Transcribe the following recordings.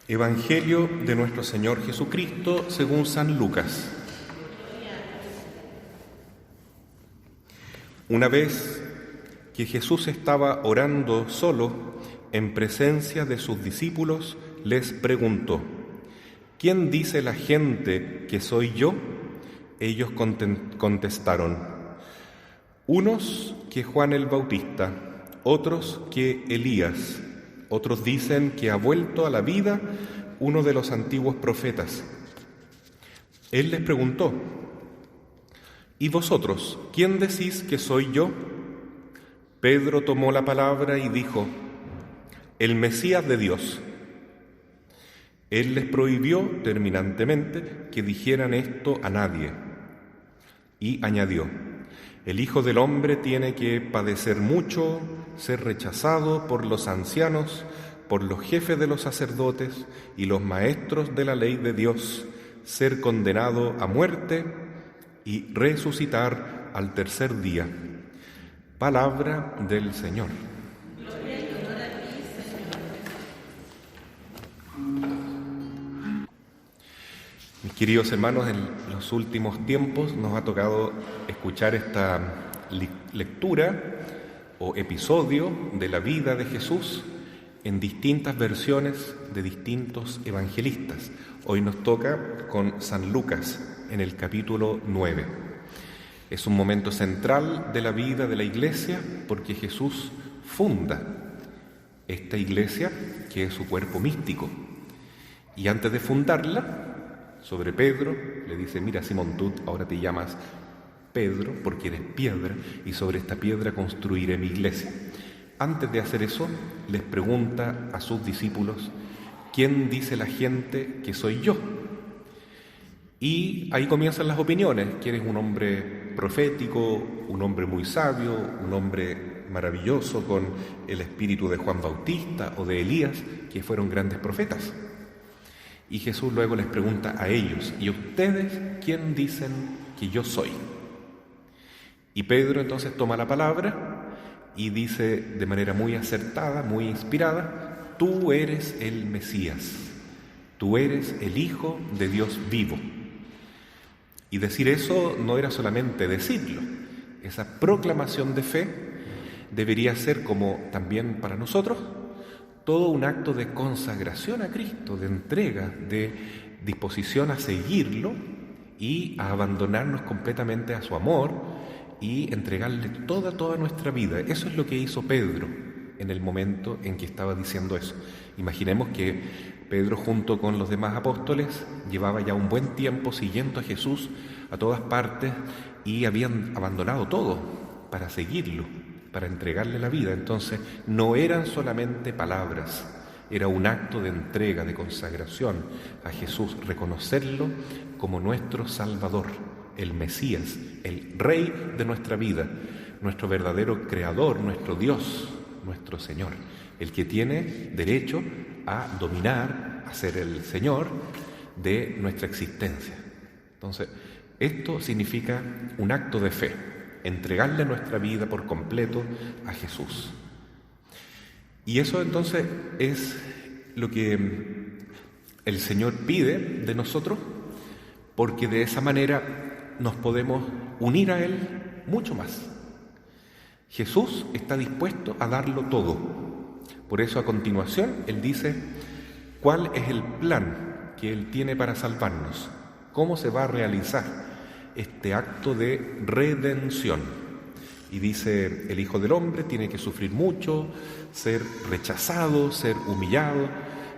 Evangelio de nuestro Señor Jesucristo según San Lucas. Una vez que Jesús estaba orando solo en presencia de sus discípulos, les preguntó: ¿Quién dice la gente que soy yo? Ellos contestaron: unos que Juan el Bautista, otros que Elías, otros dicen que ha vuelto a la vida uno de los antiguos profetas. Él les preguntó: ¿y vosotros, quién decís que soy yo? Pedro tomó la palabra y dijo: el Mesías de Dios. Él les prohibió terminantemente que dijeran esto a nadie y añadió: el Hijo del Hombre tiene que padecer mucho, ser rechazado por los ancianos, por los jefes de los sacerdotes y los maestros de la ley de Dios, ser condenado a muerte y resucitar al tercer día. Palabra del Señor. Gloria y honor a ti, Señor. Mis queridos hermanos, en los últimos tiempos nos ha tocado escuchar esta lectura o episodio de la vida de Jesús en distintas versiones de distintos evangelistas. Hoy nos toca con San Lucas en el capítulo 9. Es un momento central de la vida de la Iglesia porque Jesús funda esta Iglesia que es su cuerpo místico. Y antes de fundarla, sobre Pedro, le dice: mira, Simón, tú ahora te llamas Pedro porque eres piedra y sobre esta piedra construiré mi iglesia. Antes de hacer eso, les pregunta a sus discípulos: ¿quién dice la gente que soy yo? Y ahí comienzan las opiniones: ¿quién es un hombre profético, un hombre muy sabio, un hombre maravilloso con el espíritu de Juan Bautista o de Elías, que fueron grandes profetas? Y Jesús luego les pregunta a ellos: ¿y ustedes quién dicen que yo soy? Y Pedro entonces toma la palabra y dice de manera muy acertada, muy inspirada: tú eres el Mesías, tú eres el Hijo de Dios vivo. Y decir eso no era solamente decirlo, esa proclamación de fe debería ser, como también para nosotros, todo un acto de consagración a Cristo, de entrega, de disposición a seguirlo y a abandonarnos completamente a su amor y entregarle toda nuestra vida. Eso es lo que hizo Pedro en el momento en que estaba diciendo eso. Imaginemos que Pedro, junto con los demás apóstoles, llevaba ya un buen tiempo siguiendo a Jesús a todas partes y habían abandonado todo para seguirlo, para entregarle la vida. Entonces no eran solamente palabras, era un acto de entrega, de consagración a Jesús, reconocerlo como nuestro Salvador, el Mesías, el Rey de nuestra vida, nuestro verdadero Creador, nuestro Dios, nuestro Señor, el que tiene derecho a dominar, a ser el Señor de nuestra existencia. Entonces, esto significa un acto de fe, entregarle nuestra vida por completo a Jesús. Y eso entonces es lo que el Señor pide de nosotros, porque de esa manera nos podemos unir a Él mucho más. Jesús está dispuesto a darlo todo. Por eso a continuación Él dice cuál es el plan que Él tiene para salvarnos, cómo se va a realizar este acto de redención. Y dice: el Hijo del Hombre tiene que sufrir mucho, ser rechazado, ser humillado,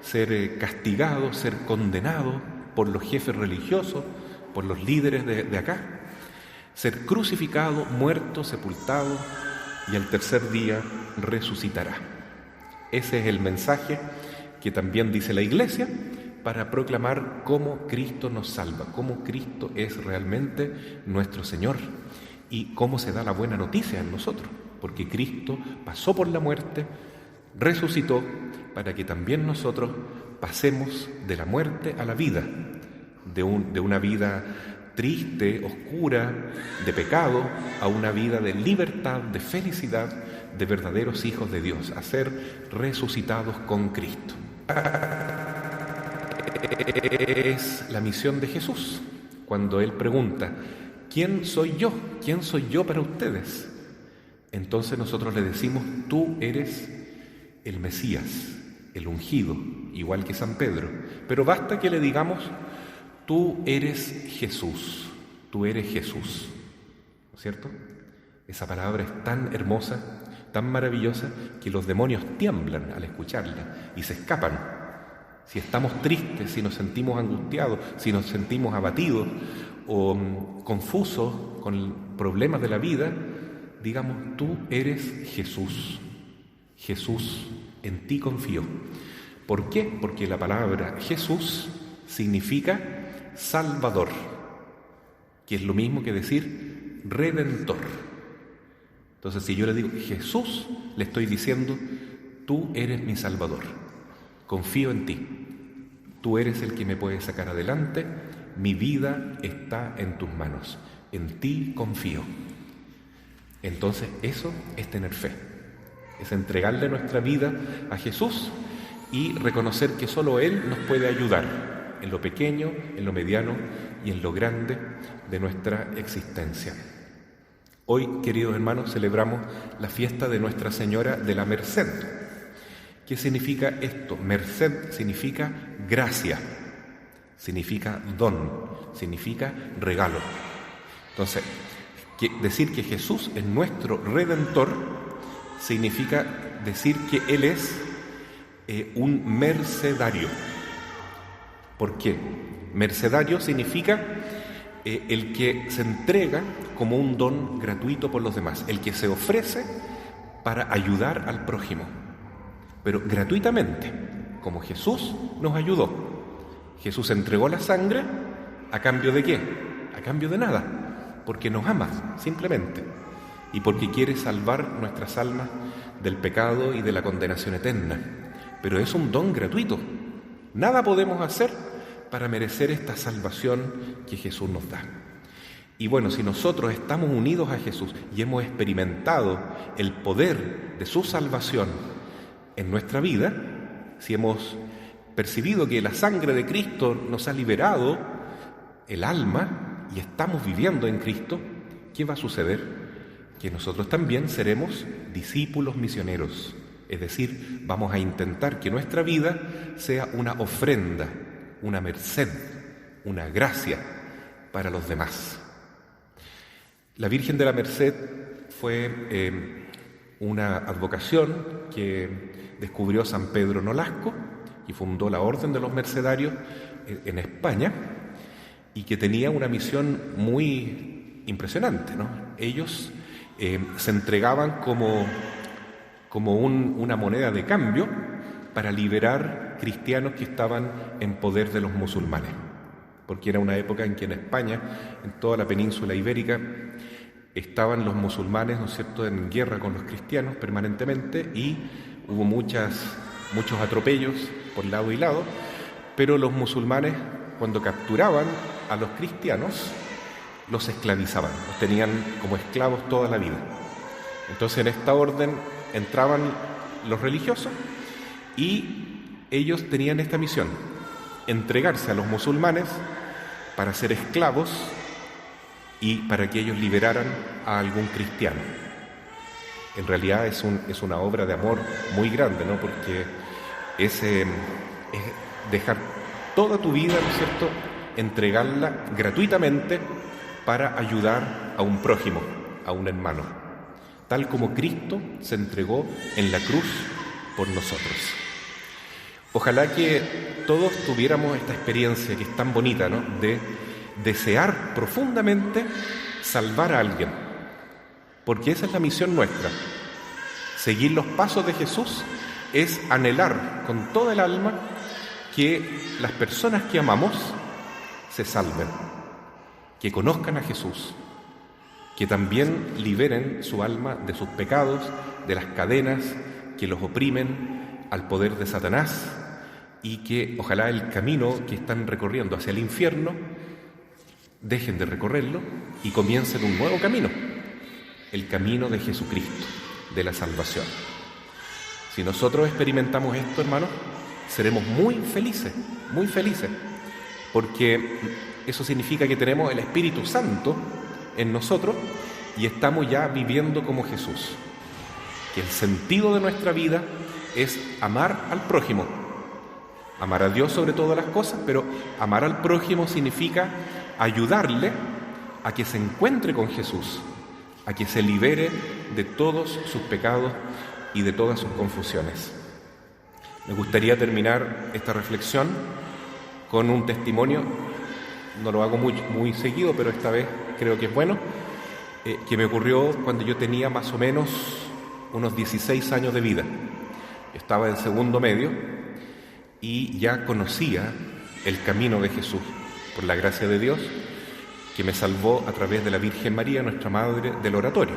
ser castigado, ser condenado por los jefes religiosos, por los líderes de acá, ser crucificado, muerto, sepultado, y al tercer día resucitará. Ese es el mensaje que también dice la Iglesia para proclamar cómo Cristo nos salva, cómo Cristo es realmente nuestro Señor y cómo se da la buena noticia en nosotros, porque Cristo pasó por la muerte, resucitó para que también nosotros pasemos de la muerte a la vida, de una vida triste, oscura, de pecado, a una vida de libertad, de felicidad, de verdaderos hijos de Dios, a ser resucitados con Cristo. es la misión de Jesús. Cuando Él pregunta, ¿quién soy yo? ¿Quién soy yo para ustedes? Entonces nosotros le decimos, tú eres el Mesías, el ungido, igual que San Pedro. Pero basta que le digamos, tú eres Jesús, tú eres Jesús. ¿No es cierto? Esa palabra es tan hermosa, tan maravillosa, que los demonios tiemblan al escucharla y se escapan. Si estamos tristes, si nos sentimos angustiados, si nos sentimos abatidos o confusos con problemas de la vida, digamos, tú eres Jesús. Jesús, en ti confío. ¿Por qué? Porque la palabra Jesús significa Salvador, que es lo mismo que decir Redentor. Entonces, si yo le digo Jesús, le estoy diciendo, tú eres mi Salvador, confío en ti, tú eres el que me puede sacar adelante, mi vida está en tus manos, en ti confío. Entonces, eso es tener fe, es entregarle nuestra vida a Jesús y reconocer que solo Él nos puede ayudar en lo pequeño, en lo mediano y en lo grande de nuestra existencia. Hoy, queridos hermanos, celebramos la fiesta de Nuestra Señora de la Merced. ¿Qué significa esto? Merced significa gracia, significa don, significa regalo. Entonces, decir que Jesús es nuestro Redentor significa decir que Él es un mercedario. ¿Por qué? Mercedario significa el que se entrega como un don gratuito por los demás, el que se ofrece para ayudar al prójimo, pero gratuitamente, como Jesús nos ayudó. Jesús entregó la sangre, ¿a cambio de qué? A cambio de nada, porque nos ama, simplemente, y porque quiere salvar nuestras almas del pecado y de la condenación eterna. Pero es un don gratuito. Nada podemos hacer para merecer esta salvación que Jesús nos da. Y bueno, si nosotros estamos unidos a Jesús y hemos experimentado el poder de su salvación en nuestra vida, si hemos percibido que la sangre de Cristo nos ha liberado el alma y estamos viviendo en Cristo, ¿qué va a suceder? Que nosotros también seremos discípulos misioneros. Es decir, vamos a intentar que nuestra vida sea una ofrenda, una merced, una gracia para los demás. La Virgen de la Merced fue una advocación que descubrió San Pedro Nolasco y fundó la Orden de los Mercedarios en España, y que tenía una misión muy impresionante, ¿no? Ellos se entregaban como una moneda de cambio para liberar cristianos que estaban en poder de los musulmanes, porque era una época en que en España, en toda la península ibérica, estaban los musulmanes, ¿no es cierto?, en guerra con los cristianos permanentemente, y hubo muchos atropellos por lado y lado, pero los musulmanes, cuando capturaban a los cristianos, los esclavizaban, los tenían como esclavos toda la vida. Entonces, en esta orden entraban los religiosos y ellos tenían esta misión: entregarse a los musulmanes para ser esclavos y para que ellos liberaran a algún cristiano. En realidad es una obra de amor muy grande, ¿no? Porque es dejar toda tu vida, ¿no es cierto?, entregarla gratuitamente para ayudar a un prójimo, a un hermano, tal como Cristo se entregó en la cruz por nosotros. Ojalá que todos tuviéramos esta experiencia que es tan bonita, ¿no?, de desear profundamente salvar a alguien, porque esa es la misión nuestra. Seguir los pasos de Jesús es anhelar con toda el alma que las personas que amamos se salven, que conozcan a Jesús, que también liberen su alma de sus pecados, de las cadenas que los oprimen al poder de Satanás, y que ojalá el camino que están recorriendo hacia el infierno dejen de recorrerlo y comiencen un nuevo camino, el camino de Jesucristo, de la salvación. Si nosotros experimentamos esto, hermanos, seremos muy felices, porque eso significa que tenemos el Espíritu Santo en nosotros y estamos ya viviendo como Jesús. Que el sentido de nuestra vida es amar al prójimo, amar a Dios sobre todas las cosas, pero amar al prójimo significa ayudarle a que se encuentre con Jesús, a que se libere de todos sus pecados y de todas sus confusiones. Me gustaría terminar esta reflexión con un testimonio, no lo hago muy seguido, pero esta vez creo que es bueno, que me ocurrió cuando yo tenía más o menos unos 16 años de vida. Estaba en segundo medio y ya conocía el camino de Jesús, por la gracia de Dios, que me salvó a través de la Virgen María, nuestra Madre del Oratorio.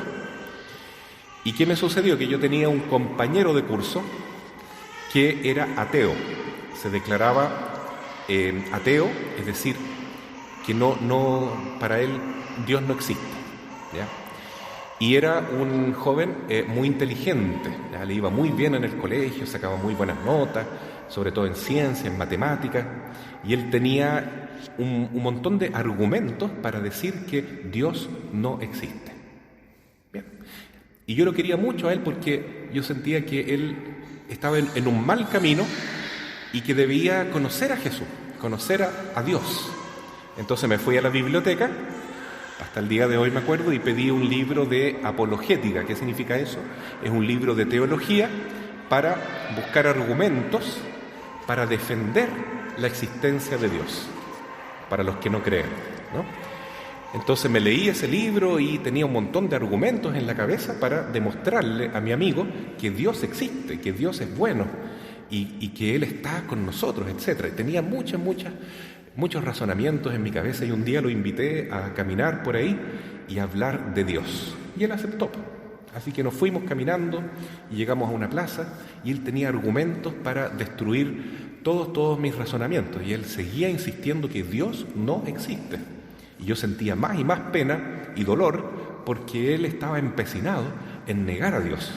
¿Y qué me sucedió? Que yo tenía un compañero de curso que era ateo, se declaraba ateo, es decir, que para él Dios no existe, ¿ya? Y era un joven muy inteligente, ¿ya? Le iba muy bien en el colegio, sacaba muy buenas notas, sobre todo en ciencia, en matemáticas, y él tenía un montón de argumentos para decir que Dios no existe. Bien. Y yo lo quería mucho a él porque yo sentía que él estaba en un mal camino y que debía conocer a Jesús, conocer a Dios. Entonces me fui a la biblioteca, hasta el día de hoy me acuerdo, y pedí un libro de apologética. ¿Qué significa eso? Es un libro de teología para buscar argumentos para defender la existencia de Dios, para los que no creen, ¿no? Entonces me leí ese libro y tenía un montón de argumentos en la cabeza para demostrarle a mi amigo que Dios existe, que Dios es bueno y que Él está con nosotros, etc. Y tenía muchos razonamientos en mi cabeza y un día lo invité a caminar por ahí y a hablar de Dios. Y él aceptó. Así que nos fuimos caminando y llegamos a una plaza y él tenía argumentos para destruir todos mis razonamientos. Y él seguía insistiendo que Dios no existe. Y yo sentía más y más pena y dolor porque él estaba empecinado en negar a Dios.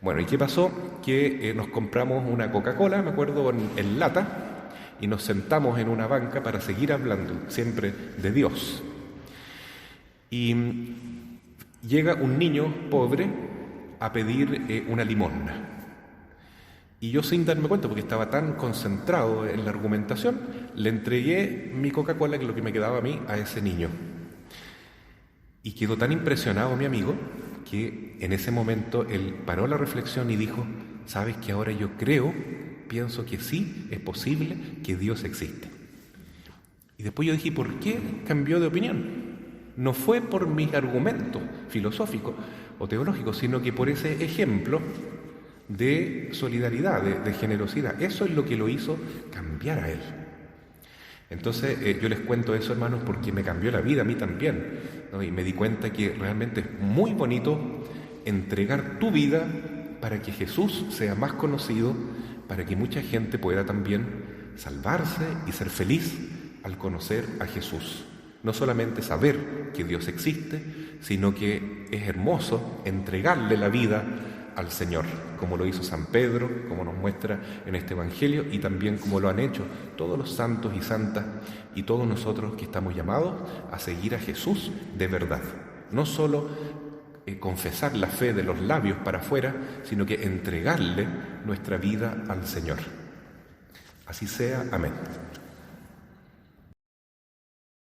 Bueno, ¿y qué pasó? Que nos compramos una Coca-Cola, me acuerdo, en lata, y nos sentamos en una banca para seguir hablando siempre de Dios. Y llega un niño pobre a pedir una limosna. Y yo, sin darme cuenta, porque estaba tan concentrado en la argumentación, le entregué mi Coca-Cola, que es lo que me quedaba a mí, a ese niño. Y quedó tan impresionado mi amigo que en ese momento él paró la reflexión y dijo: ¿sabes que ahora yo pienso que sí es posible que Dios existe? Y después yo dije: ¿por qué cambió de opinión? No fue por mis argumentos filosóficos o teológicos, sino que por ese ejemplo de solidaridad, de generosidad. Eso es lo que lo hizo cambiar a él. Entonces yo les cuento eso, hermanos, porque me cambió la vida a mí también, ¿no? Y me di cuenta que realmente es muy bonito entregar tu vida para que Jesús sea más conocido, para que mucha gente pueda también salvarse y ser feliz al conocer a Jesús. No solamente saber que Dios existe, sino que es hermoso entregarle la vida al Señor, como lo hizo San Pedro, como nos muestra en este Evangelio, y también como lo han hecho todos los santos y santas y todos nosotros que estamos llamados a seguir a Jesús de verdad. No solo confesar la fe de los labios para afuera, sino que entregarle nuestra vida al Señor. Así sea. Amén.